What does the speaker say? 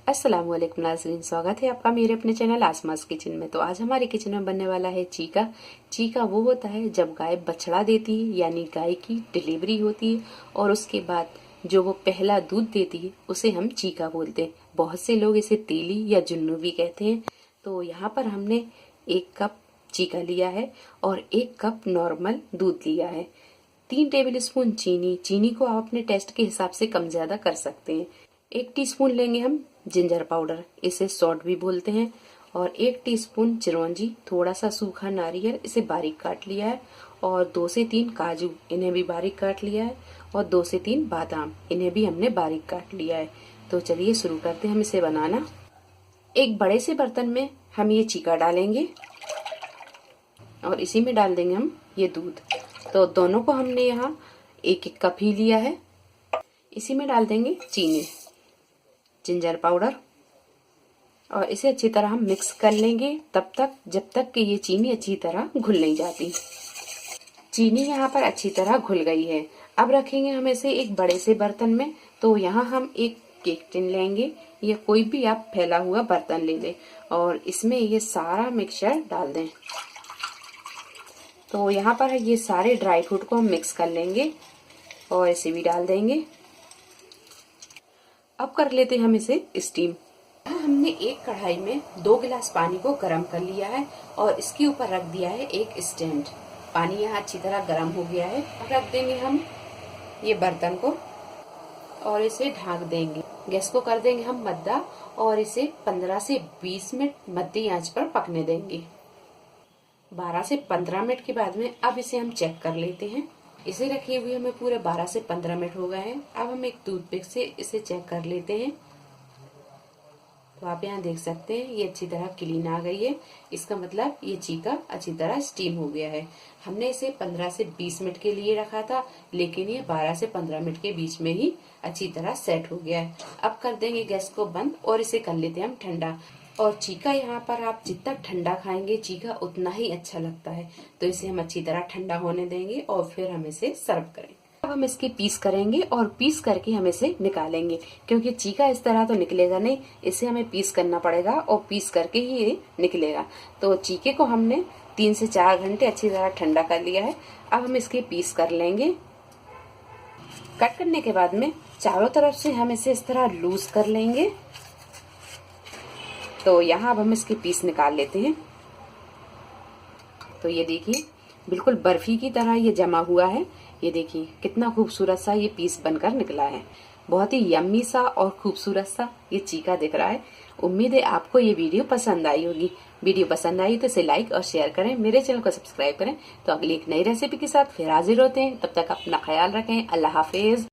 अस्सलामुअलैकुम नाज़रीन, स्वागत है आपका मेरे अपने चैनल आसमास किचन में। तो आज हमारे किचन में बनने वाला है चीका। चीका वो होता है जब गाय बछड़ा देती है, यानी गाय की डिलीवरी होती है और उसके बाद जो वो पहला दूध देती है उसे हम चीका बोलते हैं। बहुत से लोग इसे तेली या जुन्नू भी कहते हैं। तो यहाँ पर हमने 1 कप चीका लिया है और 1 कप नॉर्मल दूध लिया है। 3 टेबल स्पून चीनी को आप अपने टेस्ट के हिसाब से कम ज्यादा कर सकते हैं। 1 टीस्पून लेंगे हम जिंजर पाउडर, इसे सॉल्ट भी बोलते हैं, और 1 टीस्पून चिरौंजी, थोड़ा सा सूखा नारियल, इसे बारीक काट लिया है, और 2 से 3 काजू, इन्हें भी बारीक काट लिया है, और 2 से 3 बादाम, इन्हें भी हमने बारीक काट लिया है। तो चलिए शुरू करते हैं हम इसे बनाना। एक बड़े से बर्तन में हम ये चीका डालेंगे और इसी में डाल देंगे हम ये दूध। तो दोनों को हमने यहाँ 1-1 कप ही लिया है। इसी में डाल देंगे चीनी, जिंजर पाउडर, और इसे अच्छी तरह हम मिक्स कर लेंगे तब तक जब तक कि ये चीनी अच्छी तरह घुल नहीं जाती। चीनी यहाँ पर अच्छी तरह घुल गई है। अब रखेंगे हम इसे एक बड़े से बर्तन में। तो यहाँ हम एक केक टिन लेंगे या कोई भी आप फैला हुआ बर्तन ले लें और इसमें ये सारा मिक्सचर डाल दें। तो यहाँ पर ये सारे ड्राई फ्रूट को हम मिक्स कर लेंगे और इसे भी डाल देंगे। अब कर लेते हैं हम इसे स्टीम। हमने एक कढ़ाई में 2 गिलास पानी को गर्म कर लिया है और इसके ऊपर रख दिया है एक स्टैंड। पानी यहाँ अच्छी तरह गर्म हो गया है। अब रख देंगे हम ये बर्तन को और इसे ढक देंगे। गैस को कर देंगे हम मद्दा और इसे 15 से 20 मिनट मध्य आंच पर पकने देंगे। 12 से 15 मिनट के बाद में अब इसे हम चेक कर लेते हैं। इसे रखे हुए हमें पूरे 12 से 15 मिनट हो गए हैं। अब हम एक टूथपिक से इसे चेक कर लेते हैं। तो आप यहाँ देख सकते हैं ये अच्छी तरह क्लीन आ गई है। इसका मतलब ये चीका अच्छी तरह स्टीम हो गया है। हमने इसे 15 से 20 मिनट के लिए रखा था, लेकिन ये 12 से 15 मिनट के बीच में ही अच्छी तरह सेट हो गया है। अब कर देंगे गैस को बंद और इसे कर लेते हैं हम ठंडा। और चीका यहाँ पर आप जितना ठंडा खाएंगे चीका उतना ही अच्छा लगता है। तो इसे हम अच्छी तरह ठंडा होने देंगे और फिर हम इसे सर्व करेंगे। अब हम इसके पीस करेंगे और पीस करके हम इसे निकालेंगे, क्योंकि चीका इस तरह तो निकलेगा नहीं, इसे हमें पीस करना पड़ेगा और पीस करके ही ये निकलेगा। तो चीके को हमने 3 से 4 घंटे अच्छी तरह ठंडा कर लिया है। अब हम इसके पीस कर लेंगे। कट करने के बाद में चारों तरफ से हम इसे इस तरह लूज कर लेंगे। तो यहाँ अब हम इसके पीस निकाल लेते हैं। तो ये देखिए बिल्कुल बर्फी की तरह ये जमा हुआ है। ये देखिए कितना खूबसूरत सा ये पीस बनकर निकला है। बहुत ही यम्मी सा और खूबसूरत सा ये चीका दिख रहा है। उम्मीद है आपको ये वीडियो पसंद आई होगी। वीडियो पसंद आई तो इसे लाइक और शेयर करें, मेरे चैनल को सब्सक्राइब करें। तो अगली एक नई रेसिपी के साथ फिर हाजिर होते हैं। तब तक अपना ख्याल रखें। अल्लाह हाफिज।